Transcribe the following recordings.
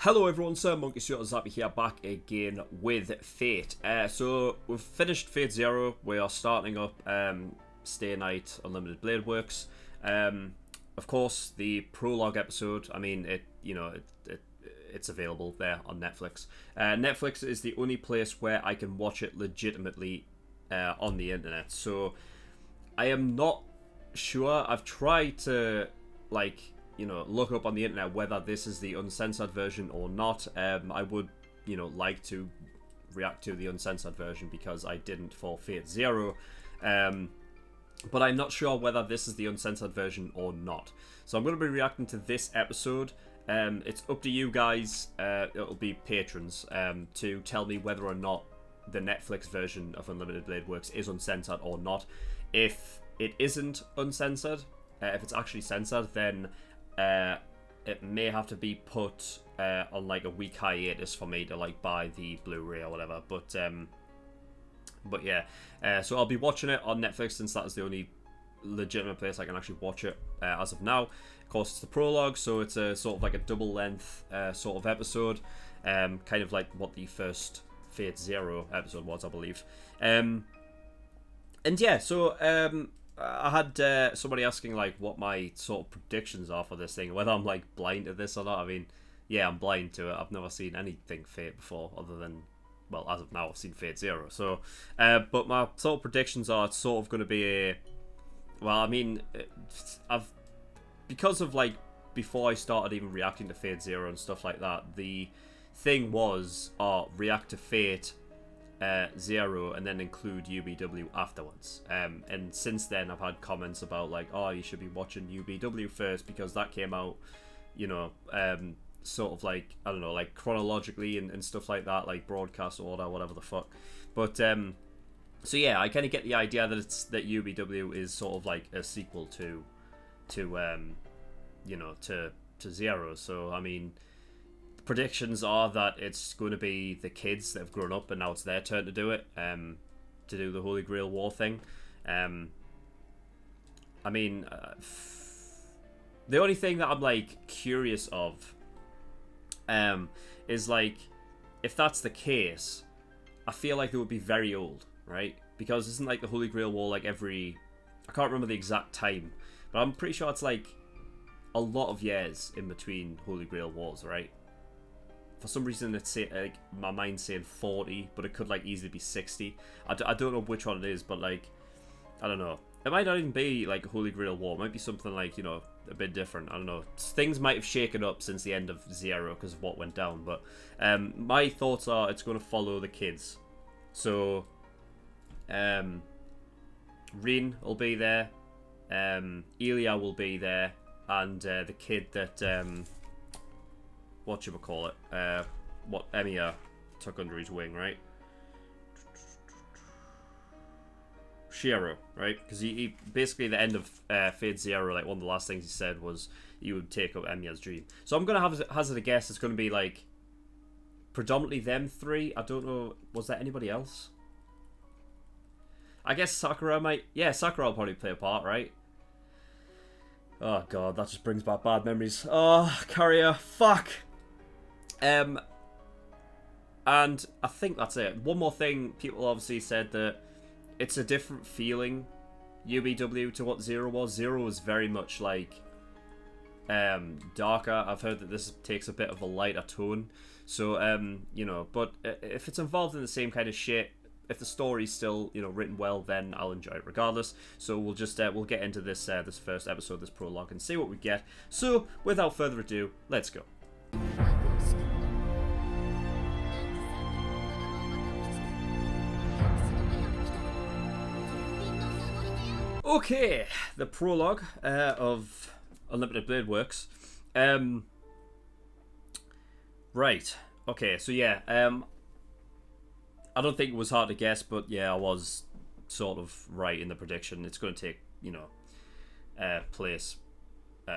Hello everyone, SirMonkeySuit here, back again with Fate. So we've finished Fate Zero. We are starting up Stay Night Unlimited Blade Works. Of course, the prologue episode. I mean, it's available there on Netflix. Netflix is the only place where I can watch it legitimately on the internet. So I am not sure. I've tried to look up on the internet whether this is the uncensored version or not. I would, like to react to the uncensored version because I didn't for Fate Zero. But I'm not sure whether this is the uncensored version or not. So I'm going to be reacting to this episode. It's up to you guys, it'll be patrons, to tell me whether or not the Netflix version of Unlimited Blade Works is uncensored or not. If it isn't uncensored, if it's actually censored, then it may have to be put on like a week hiatus for me to buy the Blu-ray or whatever. But yeah, so I'll be watching it on Netflix since that is the only legitimate place I can actually watch it as of now. Of course, it's the prologue, so it's a sort of like a double-length sort of episode, kind of like what the first Fate Zero episode was, I believe. And yeah, so I had somebody asking what my sort of predictions are for this thing, whether I'm blind to this or not. I mean, yeah, I'm blind to it. I've never seen anything Fate before, other than, well, as of now, I've seen Fate Zero. So, but my sort of predictions are it's sort of going to be a, well, I mean, because of before I started even reacting to Fate Zero and stuff like that, the thing was, react to Fate Zero and then include UBW afterwards. And since then I've had comments about oh, you should be watching UBW first because that came out, sort of I don't know, chronologically and stuff like that, broadcast order, whatever the fuck. But so yeah, I kind of get the idea that that UBW is sort of a sequel to Zero. So I mean, predictions are that it's going to be the kids that have grown up and now it's their turn to do it, to do the Holy Grail War thing. I mean, the only thing that I'm curious of is if that's the case, I feel they would be very old, right? Because isn't the Holy Grail War every, I can't remember the exact time, but I'm pretty sure it's a lot of years in between Holy Grail Wars, right? For some reason, it's my mind's saying 40, but it could easily be 60. I don't know which one it is, but I don't know. It might not even be Holy Grail War. It might be something a bit different. I don't know. Things might have shaken up since the end of Zero because of what went down. But my thoughts are it's going to follow the kids. So Rin will be there. Ilya will be there, and the kid that whatchamacallit, what Emiya took under his wing, right? Shiro, right? Because he basically, the end of Fate Zero, one of the last things he said was he would take up Emiya's dream. So I'm going to hazard a guess it's going to be predominantly them three. I don't know, was there anybody else? I guess Sakura might, yeah, Sakura will probably play a part, right? Oh god, that just brings back bad memories. Oh, Carrier, fuck! And I think that's it. One more thing, people obviously said that it's a different feeling, UBW, to what Zero was. Zero was very much darker. I've heard that this takes a bit of a lighter tone. So, but if it's involved in the same kind of shit, if the story's still, written well, then I'll enjoy it regardless. So we'll just, we'll get into this, this first episode, this prologue, and see what we get. So, without further ado, let's go. Okay, the prologue of Unlimited Blade Works. Right. Okay, so yeah, I don't think it was hard to guess, but yeah, I was sort of right in the prediction. It's going to take, place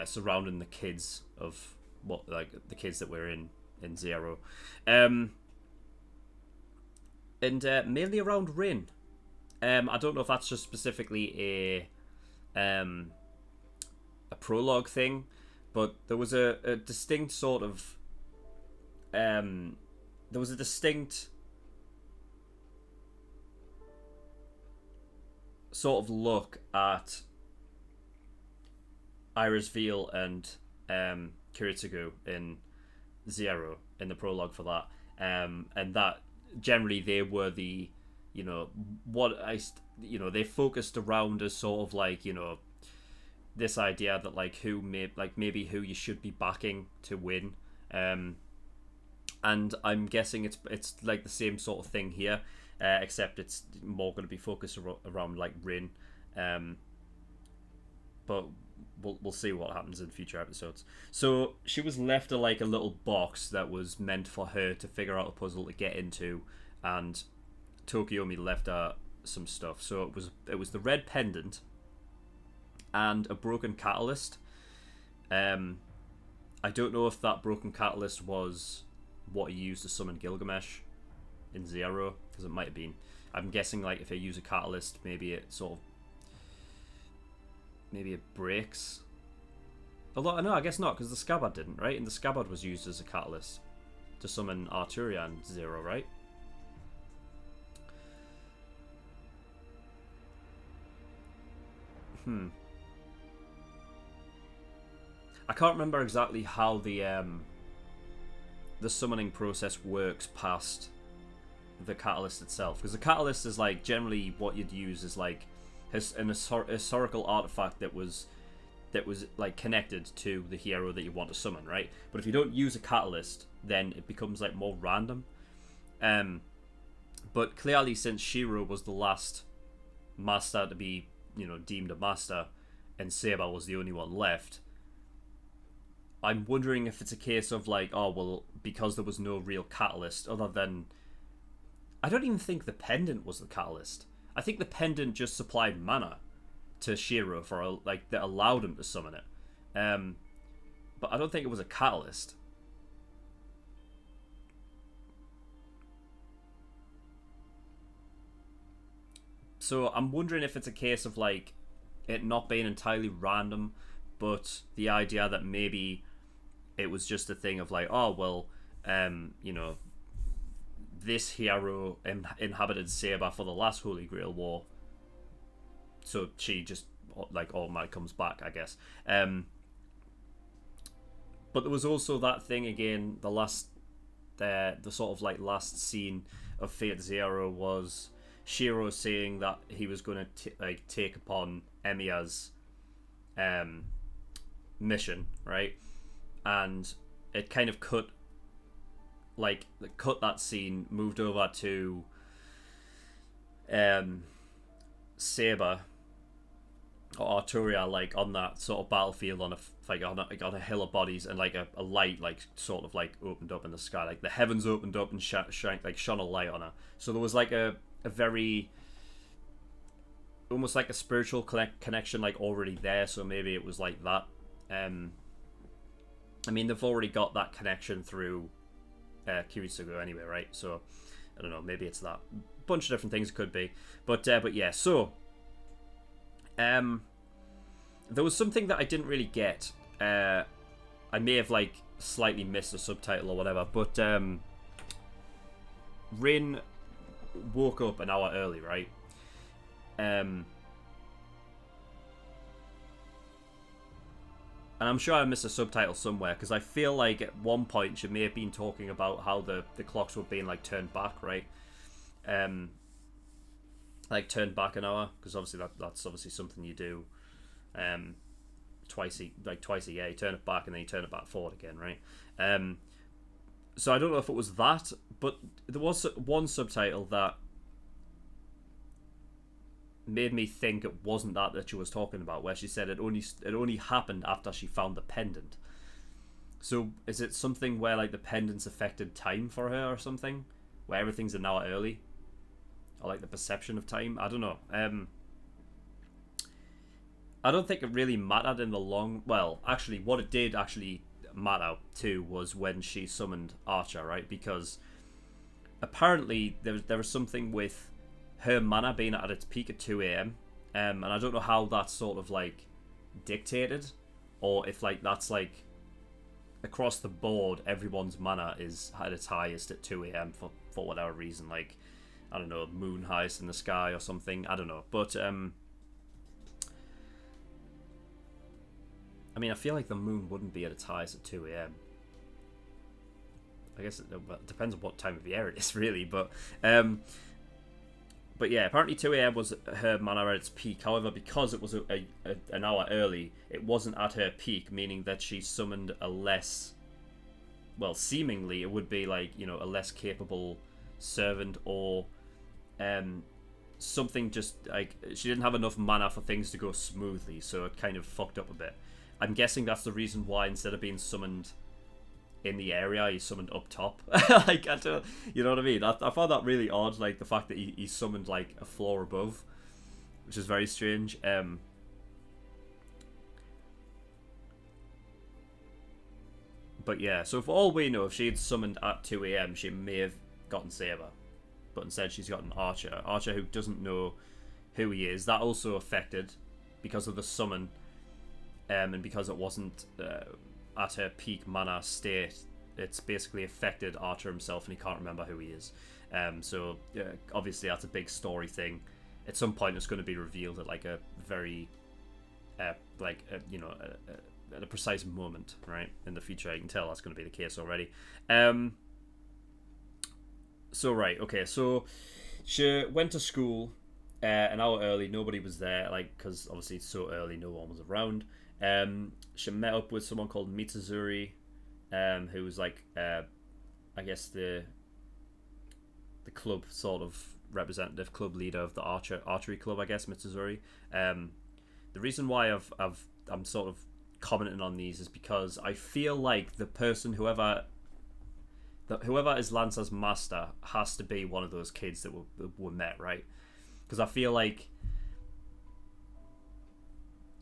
surrounding the kids of what, the kids that we're in Zero, and mainly around Rin. I don't know if that's just specifically a prologue thing, but there was a distinct sort of there was a distinct sort of look at Iris Veal and Kiritsugu in Zero, in the prologue for that, and that generally they were the, they focused around as sort of like, this idea that like maybe who you should be backing to win, and I'm guessing it's like the same sort of thing here, except it's more going to be focused around like Rin, but we'll see what happens in future episodes. So she was left a little box that was meant for her to figure out a puzzle to get into, and Tokiomi left her some stuff. So it was the red pendant and a broken catalyst. I don't know if that broken catalyst was what he used to summon Gilgamesh in Zero, because it might have been. I'm guessing like if I use a catalyst, maybe it breaks. Although no, I guess not, because the scabbard didn't, right? And the scabbard was used as a catalyst to summon Arturia in Zero, right? I can't remember exactly how the summoning process works past the catalyst itself, because the catalyst is like generally what you'd use is like an historical artifact that was like connected to the hero that you want to summon, right? But if you don't use a catalyst, then it becomes like more random. But clearly, since Shiro was the last master to be, deemed a master, and Saber was the only one left, I'm wondering if it's a case of like, oh well, because there was no real catalyst other than, I don't even think the pendant was the catalyst. I think the pendant just supplied mana to Shiro for that allowed him to summon it. But I don't think it was a catalyst. So I'm wondering if it's a case of like it not being entirely random, but the idea that maybe it was just a thing of like, oh well, this hero inhabited Saber for the last Holy Grail War, so she just like all might comes back, I guess. But there was also that thing again. The sort of like last scene of Fate Zero was Shiro saying that he was going to take upon Emiya's mission, right? And it kind of cut that scene, moved over to Saber or Arturia, like on that sort of battlefield on a hill of bodies, and like a light sort of opened up in the sky, like the heavens opened up and shone a light on her. So there was like a very almost like a spiritual connection like already there. So maybe it was like that. I mean, they've already got that connection through Kiritsugu anyway, right? So I don't know, maybe it's that. Bunch of different things it could be, but yeah. So there was something that I didn't really get. I may have like slightly missed a subtitle or whatever, but Rin woke up an hour early, right? And I'm sure I missed a subtitle somewhere, because I feel like at one point she may have been talking about how the clocks were being like turned back, right? Like turned back an hour, because obviously that's obviously something you do twice a year. You turn it back and then you turn it back forward again, right? So I don't know if it was that, but there was one subtitle that made me think it wasn't that she was talking about, where she said it only happened after she found the pendant. So is it something where like the pendants affected time for her or something, where everything's an hour early, or like the perception of time? I don't know. I don't think it really mattered in the long. Well, actually, what it did actually matter too was when she summoned Archer, right? Because apparently there was something with her mana being at its peak at 2 a.m. And I don't know how that's sort of like dictated, or if like that's like across the board, everyone's mana is at its highest at 2 a.m. for whatever reason. Like, I don't know, moon highest in the sky or something. I don't know. But, I mean, I feel like the moon wouldn't be at its highest at 2 a.m. I guess it depends on what time of year it is, really. But yeah, apparently 2 a.m. was her mana at its peak. However, because it was an hour early, it wasn't at her peak, meaning that she summoned a less... Well, seemingly, it would be like, you know, a less capable servant, or something just like... She didn't have enough mana for things to go smoothly, so it kind of fucked up a bit. I'm guessing that's the reason why, instead of being summoned in the area, he's summoned up top. Like, I don't, you know what I mean? I found that really odd, like the fact that he summoned like a floor above, which is very strange. But yeah, so for all we know, if she had summoned at 2 a.m, she may have gotten Saber, but instead she's gotten Archer. Archer, who doesn't know who he is. That also affected because of the summon, and because it wasn't at her peak mana state, it's basically affected Archer himself, and he can't remember who he is. So obviously that's a big story thing. At some point, it's going to be revealed at like a very, you know, at a precise moment, right, in the future. I can tell that's going to be the case already. So right, okay, so she went to school an hour early. Nobody was there, like, because obviously it's so early, no one was around. She met up with someone called Mitsuzuri, who was like, I guess the club sort of representative, club leader of the archery club, I guess, Mitsuzuri. The reason why I'm sort of commenting on these is because I feel like the person, whoever is Lancer's master, has to be one of those kids that were met, right? Because I feel like,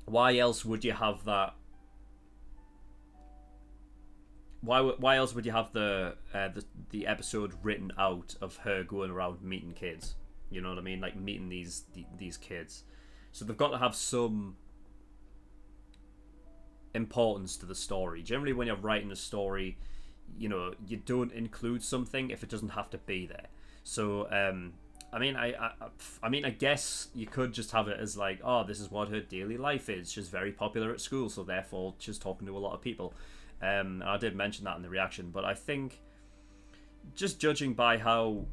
why else would you have that? Why else would you have the episode written out of her going around meeting kids? You know what I mean? Like, meeting these kids. So they've got to have some importance to the story. Generally, when you're writing a story, you know, you don't include something if it doesn't have to be there. So I mean, I guess you could just have it as like, oh, this is what her daily life is. She's very popular at school, so therefore she's talking to a lot of people. And I did mention that in the reaction, but I think, just judging by how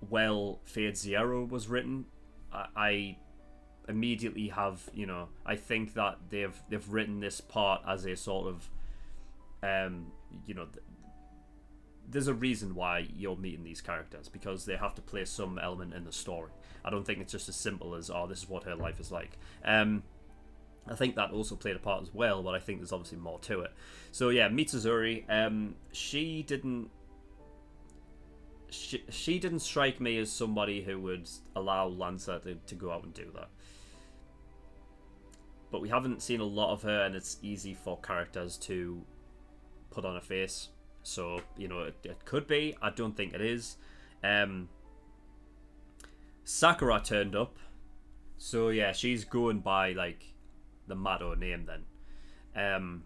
well Fate Zero was written, I immediately have, you know, I think that they've written this part as a sort of, you know, there's a reason why you're meeting these characters, because they have to play some element in the story. I don't think it's just as simple as, oh, this is what her life is like. I think that also played a part as well, but I think there's obviously more to it. So yeah, Mitsuzuri, she didn't strike me as somebody who would allow Lancer to go out and do that. But we haven't seen a lot of her, and it's easy for characters to put on a face. So, you know, it could be. I don't think it is. Sakura turned up. So yeah, she's going by like the Mado name then.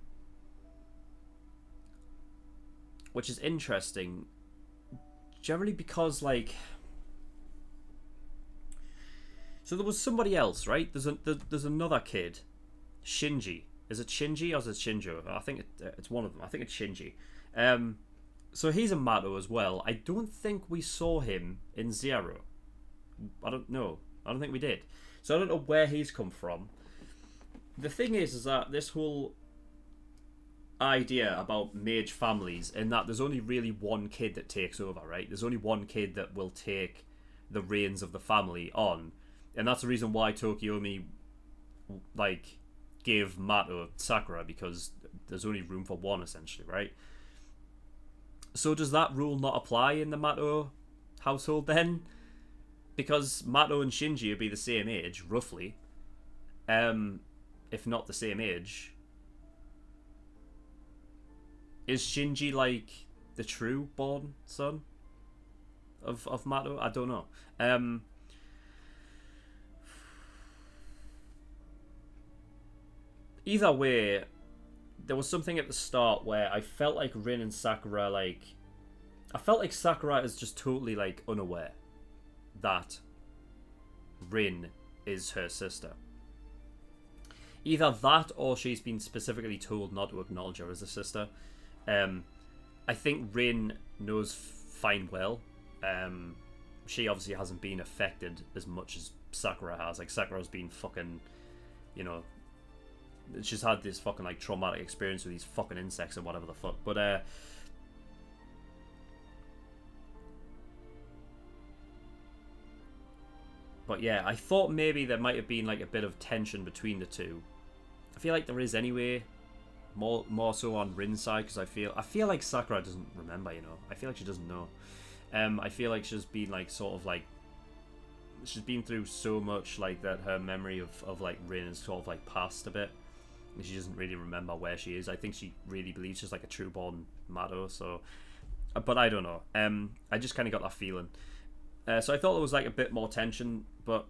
Which is interesting. Generally because, like, so there was somebody else, right? There's another kid, Shinji. Is it Shinji or is it Shinjo? I think it's one of them. I think it's Shinji. So he's a Mato as well. I don't think we saw him in Zero. I don't know. I don't think we did. So I don't know where he's come from. The thing is that this whole idea about mage families, in that there's only really one kid that takes over, right? There's only one kid that will take the reins of the family on, and that's the reason why Tokiomi, like, gave Mato Sakura, because there's only room for one, essentially, right? So does that rule not apply in the Mato household then? Because Mato and Shinji would be the same age, roughly. If not the same age. Is Shinji, like, the true born son of Mato? I don't know. Either way, there was something at the start where I felt like Rin and Sakura, like, I felt like Sakura is just totally, like, unaware that Rin is her sister. Either that, or she's been specifically told not to acknowledge her as a sister. I think Rin knows fine well. She obviously hasn't been affected as much as Sakura has. Like, Sakura's been fucking, you know, she's had this fucking, like, traumatic experience with these fucking insects and whatever the fuck. But yeah, I thought maybe there might have been, like, a bit of tension between the two. I feel like there is anyway, more so on Rin's side, because I feel like Sakura doesn't remember, you know. I feel like she doesn't know. I feel like she's been, like, sort of, like, she's been through so much, like, that her memory of like, Rin is sort of, like, past a bit. And she doesn't really remember where she is. I think she really believes she's, like, a true-born Mado, so... But I don't know. I just kind of got that feeling. So I thought there was, like, a bit more tension, but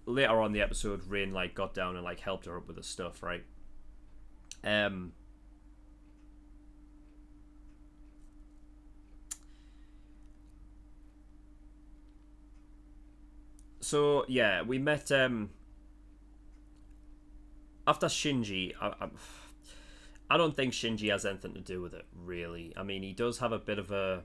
later on in the episode, Rin, like, got down and, like, helped her up with the stuff, right? So, yeah, we met, after Shinji, I don't think Shinji has anything to do with it, really. I mean, he does have a bit of a...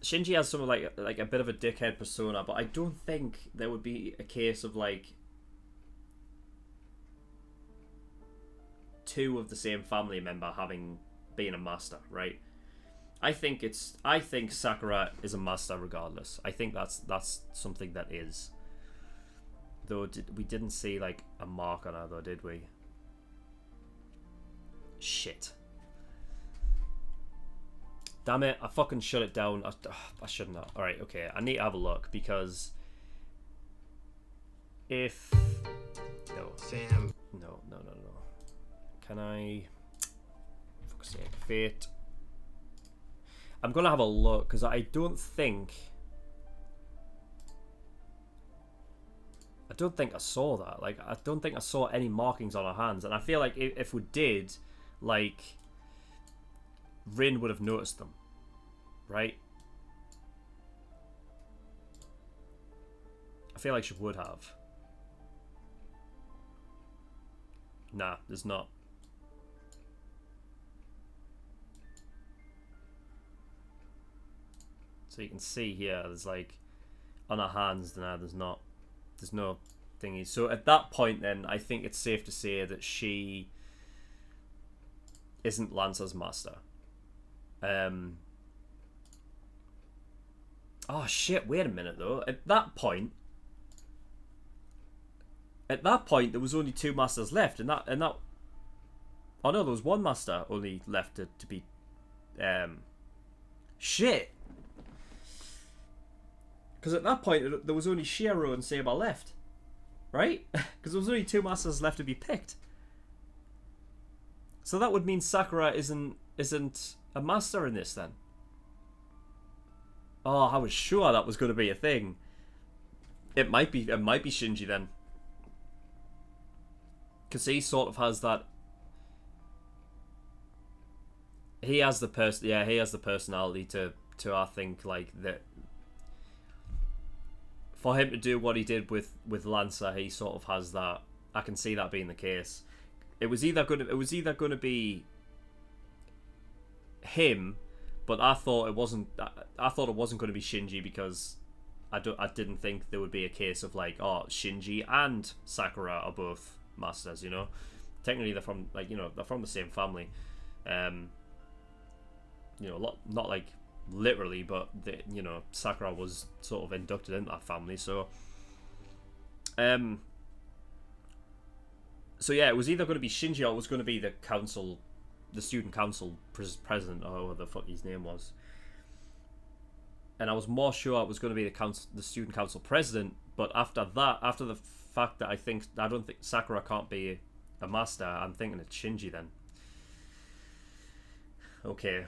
Shinji has some, like a bit of a dickhead persona, but I don't think there would be a case of, like, two of the same family member being a master, right? I think Sakura is a master regardless. I think that's something that is. Though we didn't see, like, a mark on her, though, did we? Shit. Damn it, I fucking shut it down. I shouldn't have. Alright, okay, I need to have a look, because if... No. Sam. No. Can I... For fuck's sake, Fate. I'm gonna have a look, because I don't think I saw that. Like, I don't think I saw any markings on her hands, and I feel like if we did, like, Rin would have noticed them, right? I feel like she would have. Nah, there's not. So you can see here, there's, like, on her hands, nah, there's not. There's no thingy. So at that point, then, I think it's safe to say that she isn't Lancer's master. Oh shit! Wait a minute, though. At that point, there was only two masters left, and that. Oh no, there was one master only left to be. Shit. Because at that point, there was only Shiro and Saber left, right? Because there was only two masters left to be picked. So that would mean Sakura isn't a master in this, then. Oh, I was sure that was going to be a thing. It might be Shinji then, because he sort of has that. He has the personality to I think, like, that. For him to do what he did with Lancer, he sort of has that. I can see that being the case. It was either going to be him, but I thought it wasn't. I thought it wasn't going to be Shinji, because I didn't think there would be a case of, like, oh, Shinji and Sakura are both masters. You know, technically they're from, like, you know, they're from the same family. You know, not like literally, but you know, Sakura was sort of inducted into that family, so so yeah, it was either going to be Shinji, or it was going to be the student council president, or whatever the fuck his name was. And I was more sure it was going to be the student council president, but after the fact that I don't think Sakura can't be a master, I'm thinking it's Shinji then. Okay.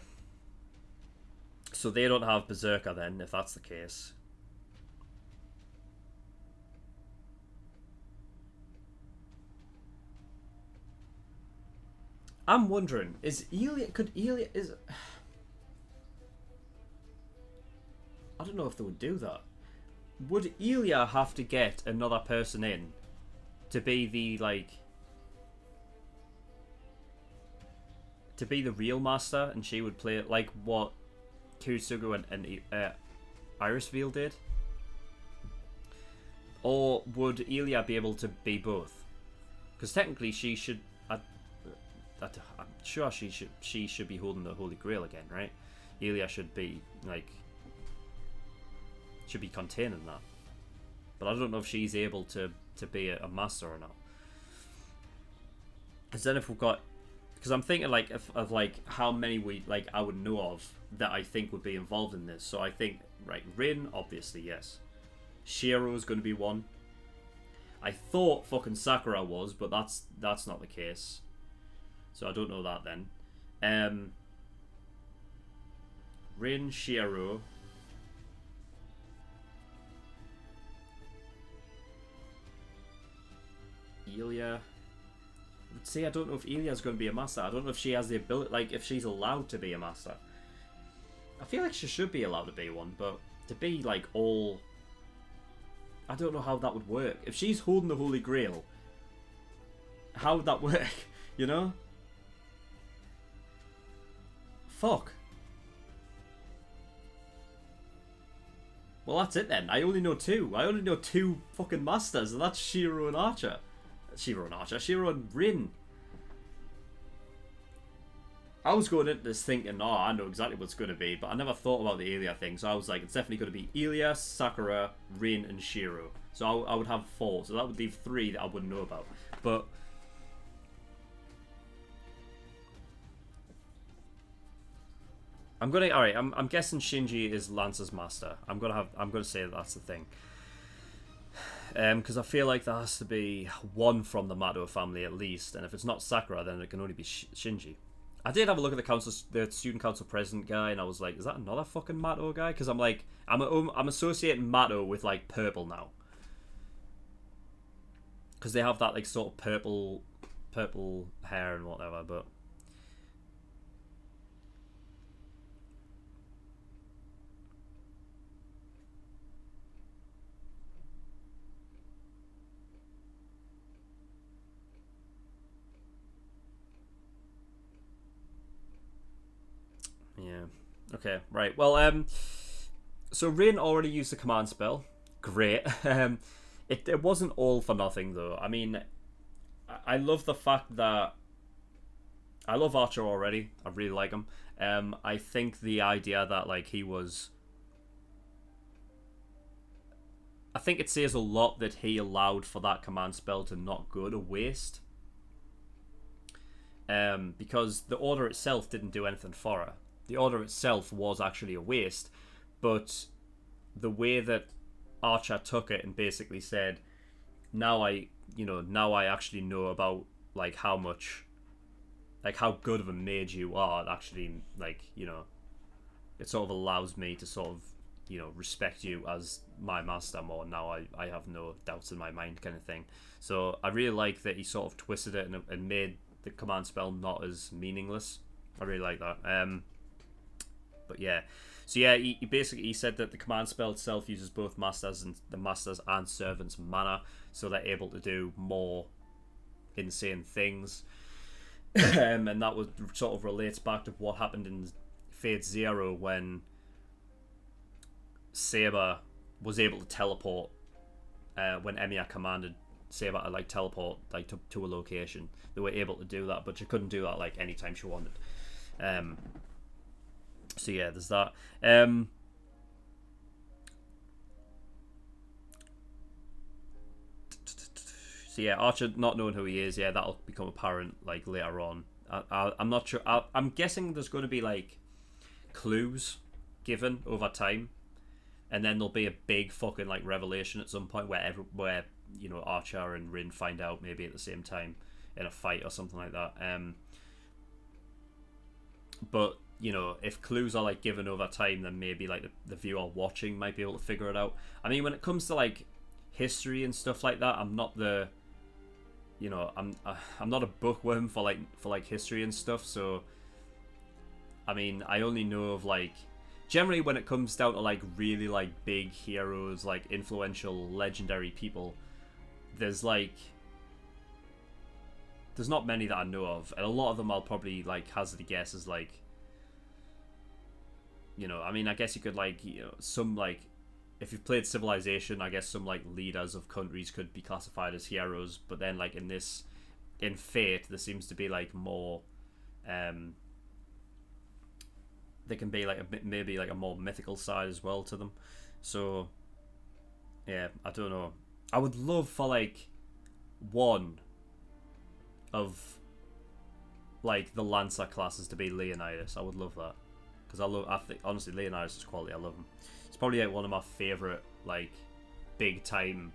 So they don't have Berserker then, if that's the case. I'm wondering, could Ilya I don't know if they would do that. Would Ilya have to get another person in to be the to be the real master, and she would play it like what Kusugu and Irisveal did? Or would Ilya be able to be both? Because technically she should. I'm sure she should be holding the Holy Grail again, right? Ilya should be should be containing that. But I don't know if she's able to be a master or not. Because then if we've got, because I'm thinking of how many I would know of that I think would be involved in this. So I think Rin, obviously, yes. Shiro's going to be one. I thought fucking Sakura was, but that's not the case. So I don't know that then. Rin, Shiro. Ilya. See, I don't know if Ilya's going to be a master. I don't know if she has the ability, if she's allowed to be a master. I feel like she should be allowed to be one, but to be all... I don't know how that would work. If she's holding the Holy Grail, how would that work? You know? Fuck. Well, that's it then. I only know two. I only know two fucking masters, and that's Shiro and Archer. Shiro and Rin. I was going into this thinking, oh, I know exactly what it's going to be, but I never thought about the Ilya thing, so I was like, it's definitely going to be Ilya, Sakura, Rin, and Shiro. So I would have 4, so that would leave 3 that I wouldn't know about. But alright, I'm guessing Shinji is Lance's master. I'm gonna say that's the thing. Because I feel like there has to be one from the Mato family at least, and if it's not Sakura, then it can only be Shinji. I did have a look at the student council president guy, and I was like, is that another fucking Mato guy? Because I'm associating Mato with purple now, because they have that sort of purple hair and whatever. But yeah. Okay, right. Well, so Rin already used the command spell. Great. It wasn't all for nothing, though. I mean, I love the fact that... I love Archer already. I really like him. I think the idea that, he was... I think it says a lot that he allowed for that command spell to not go to waste. Because the order itself didn't do anything for her. The order itself was actually a waste, but the way that Archer took it and basically said, now I actually know about how much, how good of a mage you are. Actually, it sort of allows me to sort of respect you as my master more. Now I have no doubts in my mind, kind of thing. So I really like that he sort of twisted it and made the command spell not as meaningless. I really like that. But yeah, so yeah, he basically said that the command spell itself uses both masters and servants' mana, so they're able to do more insane things. And that was sort of relates back to what happened in Fate Zero when Saber was able to teleport. When Emiya commanded Saber to teleport to a location, they were able to do that, but she couldn't do that anytime she wanted. So yeah, there's that. So yeah, Archer not knowing who he is, yeah, that'll become apparent later on. I'm not sure. I'm guessing there's going to be clues given over time, and then there'll be a big fucking revelation at some point where Archer and Rin find out maybe at the same time in a fight or something like that. But if clues are given over time, then maybe the viewer watching might be able to figure it out. I mean, when it comes to history and stuff like that, I'm not the you know, I'm not a bookworm for like history and stuff, so I mean, I only know of like generally when it comes down to like really like big heroes, like influential legendary people, there's not many that I know of, and a lot of them I'll probably like hazard a guess as like, you know, I mean, I guess you could like, you know, some like, if you've played Civilization, I guess some like leaders of countries could be classified as heroes, but then like in Fate there seems to be like more, they can be like maybe like a more mythical side as well to them. So yeah, I don't know. I would love for like one of like the Lancer classes to be Leonidas. I would love that, because I think honestly Leonidas is quality. I love him. It's probably like one of my favorite like big time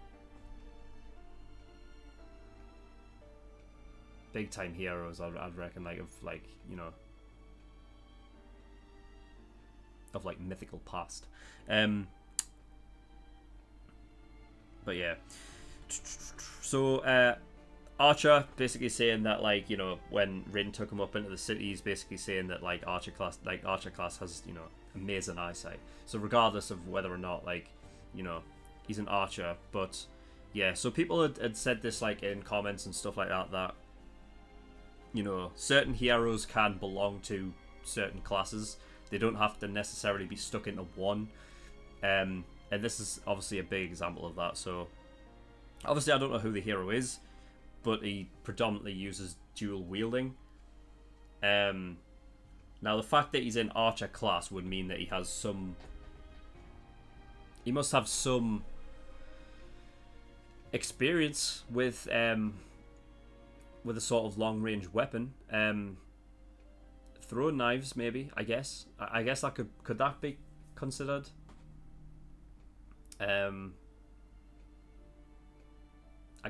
heroes. I'd reckon, like, of like, you know, of like mythical past. But yeah, so Archer basically saying that, like, you know, when Rin took him up into the city, he's basically saying that like Archer class has, you know, amazing eyesight. So regardless of whether or not, like, you know, he's an archer. But yeah, so people had said this like in comments and stuff like that, you know, certain heroes can belong to certain classes. They don't have to necessarily be stuck into one. And this is obviously a big example of that. So obviously I don't know who the hero is, but he predominantly uses dual wielding. Now the fact that he's in archer class would mean that he must have some experience with a sort of long range weapon. Throwing knives, maybe. I guess that could that be considered? I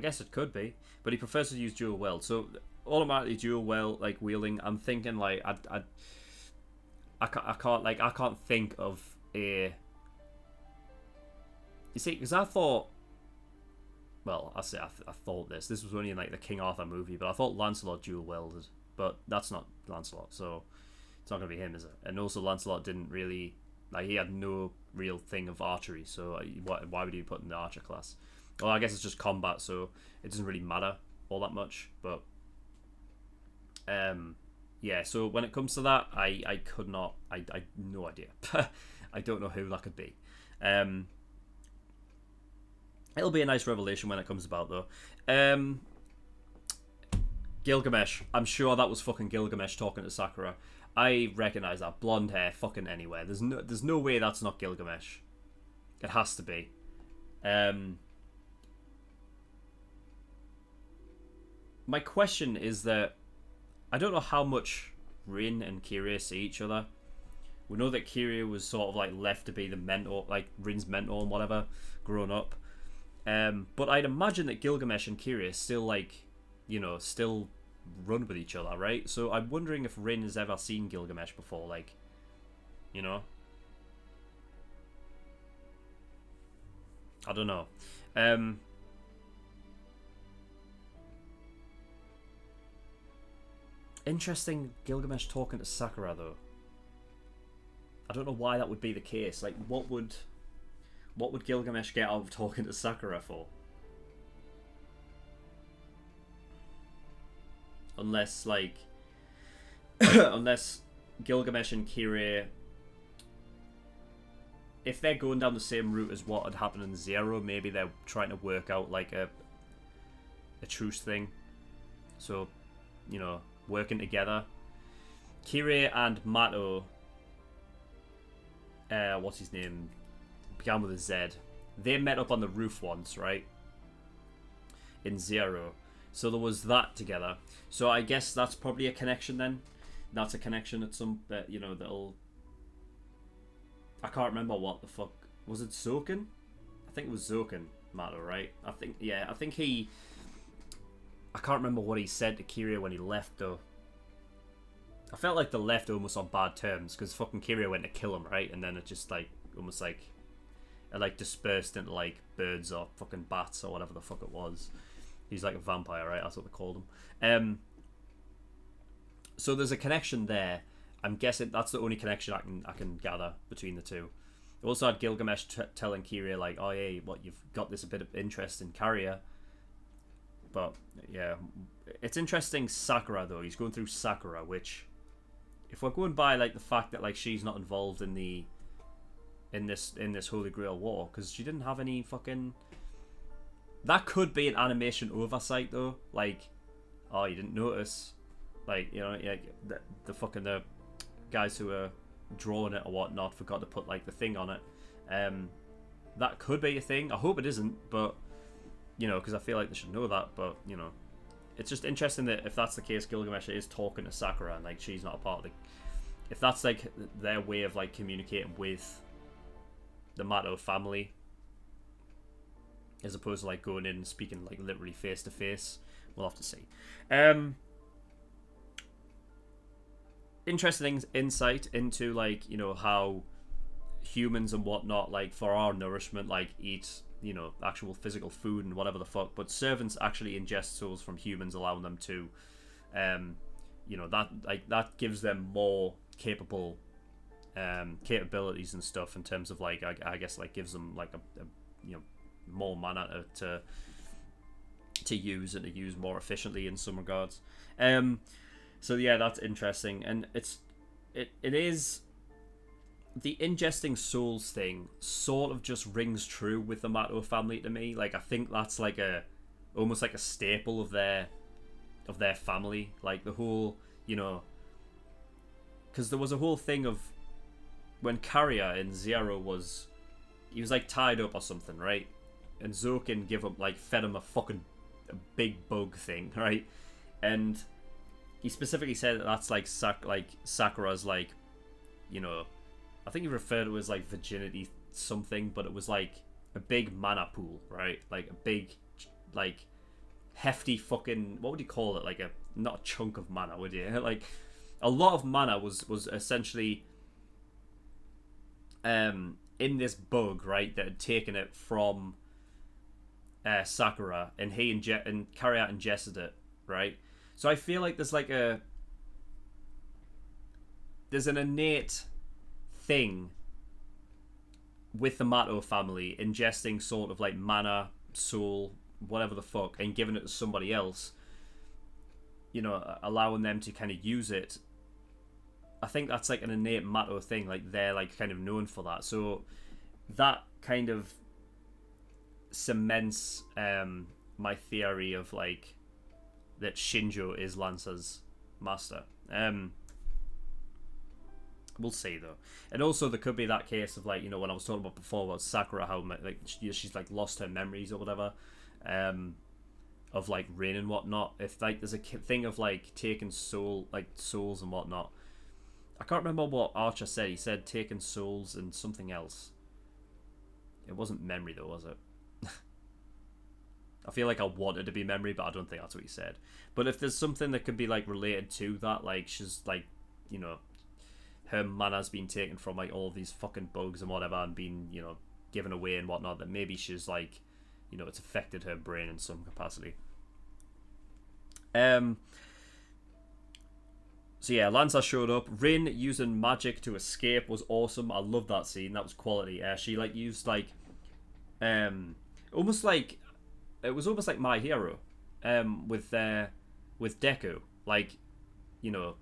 guess it could be, but he prefers to use dual wield. So automatically dual wield, like wielding. I'm thinking like I can't think of a. You see, because I thought. Well, I thought this was only in like the King Arthur movie, but I thought Lancelot dual wielded, but that's not Lancelot, so it's not gonna be him, is it? And also Lancelot didn't really, like, he had no real thing of archery, so why would he put in the archer class? Well, I guess it's just combat, so it doesn't really matter all that much. But yeah. So when it comes to that, I could not. I no idea. I don't know who that could be. It'll be a nice revelation when it comes about, though. Gilgamesh. I'm sure that was fucking Gilgamesh talking to Sakura. I recognise that blonde hair fucking anywhere. There's no way that's not Gilgamesh. It has to be. My question is that I don't know how much Rin and Kyrie see each other. We know that Kyrie was sort of like left to be the mentor, like Rin's mentor and whatever, growing up. But I'd imagine that Gilgamesh and Kyrie still, like, you know, still run with each other, right? So I'm wondering if Rin has ever seen Gilgamesh before, like, you know? I don't know. Interesting, Gilgamesh talking to Sakura, though. I don't know why that would be the case. Like, what would Gilgamesh get out of talking to Sakura for? Unless, like, unless Gilgamesh and Kyrie, if they're going down the same route as what had happened in Zero, maybe they're trying to work out like a truce thing. So, you know, working together. Kyrie and Mato, what's his name? Began with a Z. They met up on the roof once, right? In Zero. So there was that together. So I guess that's probably a connection then. That's a connection at some, you know, that'll... I can't remember what the fuck... Was it Zoken? I think it was Zoken, Mato, right? I think he... I can't remember what he said to Kyrie when he left, though. I felt like they left almost on bad terms, because fucking Kyrie went to kill him, right? And then it just, like, almost like... It, like, dispersed into, like, birds or fucking bats or whatever the fuck it was. He's like a vampire, right? That's what they called him. So there's a connection there. I'm guessing that's the only connection I can gather between the two. Also had Gilgamesh telling Kiria like, "Oh, hey, what, you've got this a bit of interest in Carrier." But yeah, it's interesting. Sakura though, he's going through Sakura, which, if we're going by like the fact that like she's not involved in this Holy Grail war, because she didn't have any fucking. That could be an animation oversight though. Like, oh, you didn't notice, like, you know, like the guys who are drawing it or whatnot forgot to put like the thing on it. That could be a thing. I hope it isn't, but you know, because I feel like they should know that. But you know, it's just interesting that if that's the case, Gilgamesh is talking to Sakura and like she's not a part of the. If that's like their way of like communicating with the Mato family, as opposed to like going in and speaking like literally face to face, we'll have to see. Interesting insight into like, you know, how humans and whatnot, like for our nourishment, like eat, you know, actual physical food and whatever the fuck, but servants actually ingest souls from humans, allowing them to, you know, that gives them more capable capabilities and stuff in terms of like, I guess like gives them like a you know, more mana to use and to use more efficiently in some regards. So yeah, that's interesting, and it is the ingesting souls thing sort of just rings true with the Mato family to me. Like I think that's like almost like a staple of their family, like the whole, you know, because there was a whole thing of when Carrier in Zero he was like tied up or something, right? And Zokin fed him a big bug thing, right? And he specifically said that that's like Sakura's like, you know, I think he referred to it as like virginity something, but it was like a big mana pool, right? Like a big, like hefty fucking, what would you call it? Like not a chunk of mana, would you? Like a lot of mana was essentially in this bug, right? That had taken it from Sakura, and Carrier ingested it, right? So I feel like there's an innate thing with the Mato family ingesting sort of like mana, soul, whatever the fuck, and giving it to somebody else, you know, allowing them to kind of use it. I think that's like an innate Mato thing, like they're like kind of known for that. So that kind of cements my theory of like that Shinjo is Lancer's master. We'll see though. And also there could be that case of like, you know, when I was talking about before about Sakura, how like she's like lost her memories or whatever, of like Rain and whatnot. If like there's a thing of like taking souls and whatnot. I can't remember what Archer said. He said taking souls and something else. It wasn't memory though, was it? I feel like I wanted to be memory, but I don't think that's what he said. But if there's something that could be like related to that, like she's like, you know, her mana's been taken from like all these fucking bugs and whatever, and been, you know, given away and whatnot, that maybe she's like, you know, it's affected her brain in some capacity. So yeah, Lancer showed up. Rin using magic to escape was awesome. I love that scene. That was quality. She like used like, almost like, it was almost like My Hero, with Deku, like, you know,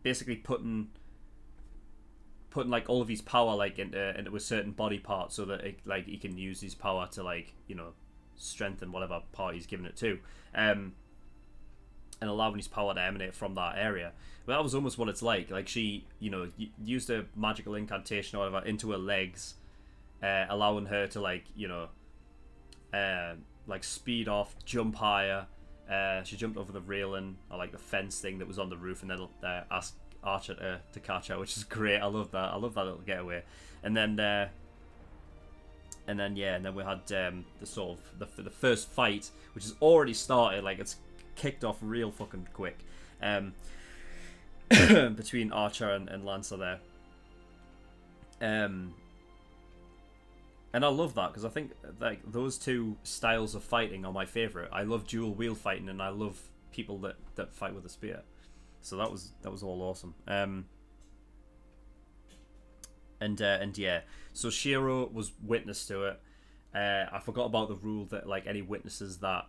basically putting like all of his power like into a certain body part, so that it, like he can use his power to like, you know, strengthen whatever part he's given it to, and allowing his power to emanate from that area. But that was almost what it's like. Like she, you know, used a magical incantation or whatever into her legs, allowing her to like, you know, like speed off, jump higher. She jumped over the railing or like the fence thing that was on the roof, and then asked Archer to catch her, which is great. I love that. I love that little getaway. And then we had the sort of the first fight, which has already started. Like it's kicked off real fucking quick, between Archer and Lancer there. And I love that because I think like those two styles of fighting are my favorite. I love dual wield fighting, and I love people that fight with a spear. So that was all awesome. And yeah, so Shiro was witness to it. I forgot about the rule that like any witnesses that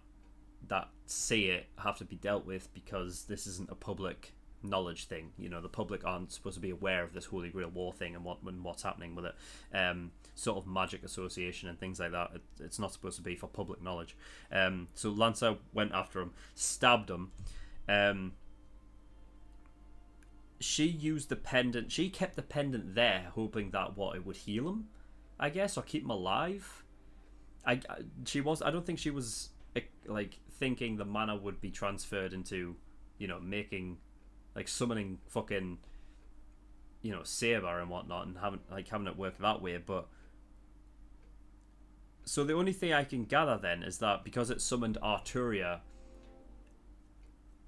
see it have to be dealt with, because this isn't a public knowledge thing. You know, the public aren't supposed to be aware of this Holy Grail War thing and what's happening with it. Sort of magic association and things like that. It's not supposed to be for public knowledge. So Lancer went after him, stabbed him. She used the pendant. She kept the pendant there, hoping that it would heal him, I guess, or keep him alive. I don't think she was like thinking the mana would be transferred into, you know, making, like, summoning fucking, you know, Saber and whatnot, and having it work that way. But so the only thing I can gather then is that because it summoned Arturia,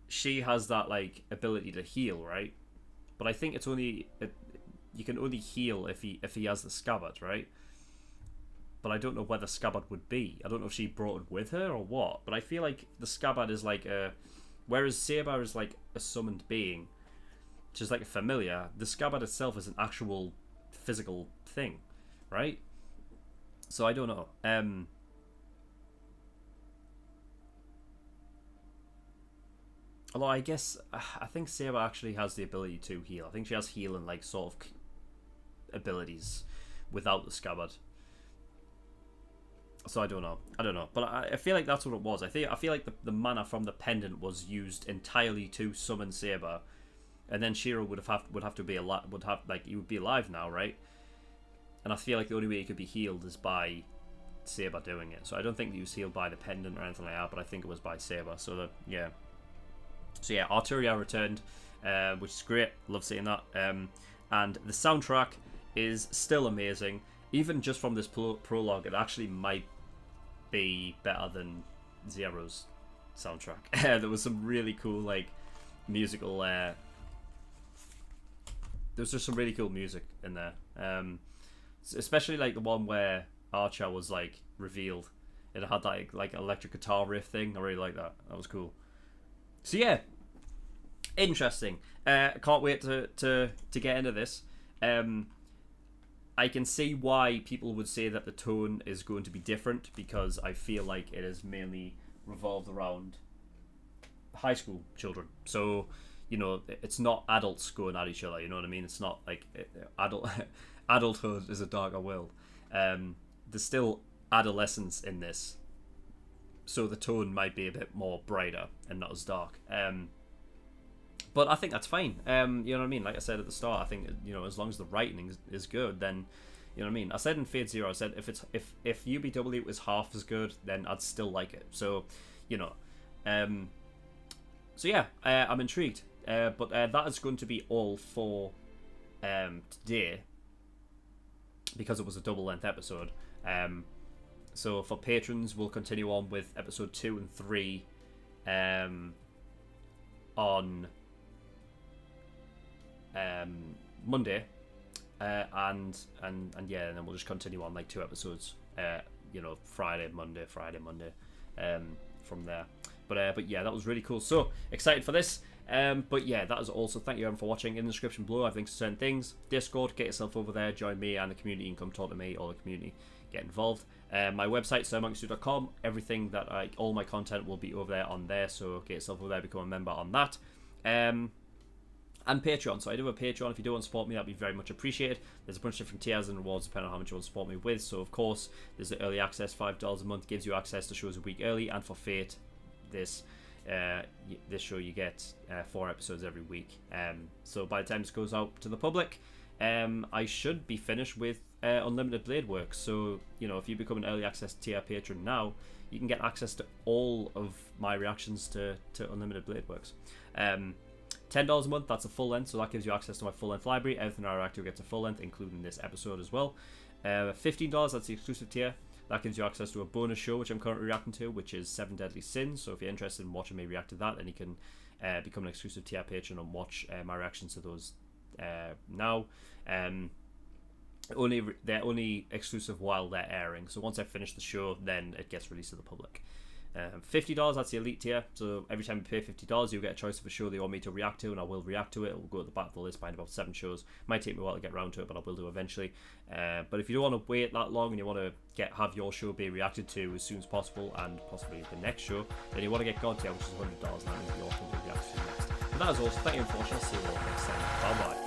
she has that like ability to heal, right? But I think you can only heal if he has the scabbard, right? But I don't know where the scabbard would be. I don't know if she brought it with her or what. But I feel like the scabbard is like whereas Saber is like a summoned being, which is like a familiar. The scabbard itself is an actual physical thing, right? So I don't know. Although I guess I think Saber actually has the ability to heal. I think she has healing like sort of abilities without the scabbard. So I don't know, but I feel like that's what it was. I feel like the mana from the pendant was used entirely to summon Saber, and then Shiro would have to be alive. He would be alive now, right? And I feel like the only way he could be healed is by Saber doing it. So I don't think he was healed by the pendant or anything like that, but I think it was by Saber. So yeah. So yeah, Arturia returned, which is great. Love seeing that. And the soundtrack is still amazing. Even just from this prologue, it actually might be better than Zero's soundtrack. There was some really cool like musical. There was just some really cool music in there. Especially like the one where Archer was like revealed. It had that like electric guitar riff thing. I really like that. That was cool. So yeah, interesting. Can't wait to get into this. I can see why people would say that the tone is going to be different, because I feel like it is mainly revolved around high school children. So, you know, it's not adults going at each other. You know what I mean? It's not like adulthood is a darker world. There's still adolescence in this, so the tone might be a bit more brighter and not as dark. But I think that's fine. You know what I mean? Like I said at the start, I think, you know, as long as the writing is good, then, you know what I mean? I said in Fate Zero, I said if UBW is half as good, then I'd still like it. So, you know, so yeah, I'm intrigued. But that is going to be all for today, because it was a double length episode. So for patrons, we'll continue on with episode 2 and 3 on Monday, and yeah, and then we'll just continue on like 2 episodes. You know, Friday, Monday, from there. But yeah, that was really cool. So excited for this. But yeah, that is also, thank you everyone for watching. In the description below, I have links to certain things. Discord, get yourself over there, join me and the community, and come talk to me or the community, get involved. My website, SirMonkeySuit.com, everything that all my content will be over there on there, so get yourself over there, become a member on that. And Patreon. So I do have a Patreon. If you do want to support me, that'd be very much appreciated. There's a bunch of different tiers and rewards depending on how much you want to support me with. So of course, there's the early access, $5 a month, gives you access to shows a week early, and for Fate, this show you get 4 episodes every week. So by the time this goes out to the public, I should be finished with Unlimited Blade Works. So, you know, if you become an early access tier patron now, you can get access to all of my reactions to Unlimited Blade Works. $10 a month, that's a full length, so that gives you access to my full length library. Everything I react to gets a full length, including this episode as well. $15, that's the exclusive tier. That gives you access to a bonus show, which I'm currently reacting to, which is 7 Deadly Sins. So if you're interested in watching me react to that, then you can become an exclusive tier patron and watch my reactions to those now. they're only exclusive while they're airing. So once I finish the show, then it gets released to the public. $50, that's the elite tier. So every time you pay $50, you'll get a choice of a show that you want me to react to, and I will react to it. It will go at the back of the list, find about 7 shows. Might take me a while to get around to it, but I will do eventually. But if you don't want to wait that long and you want to have your show be reacted to as soon as possible, and possibly the next show, then you want to get God tier, which is $100, and that means your show will be reacted to next. But that is all. So thank you for watching. I'll see you all next time. Bye bye.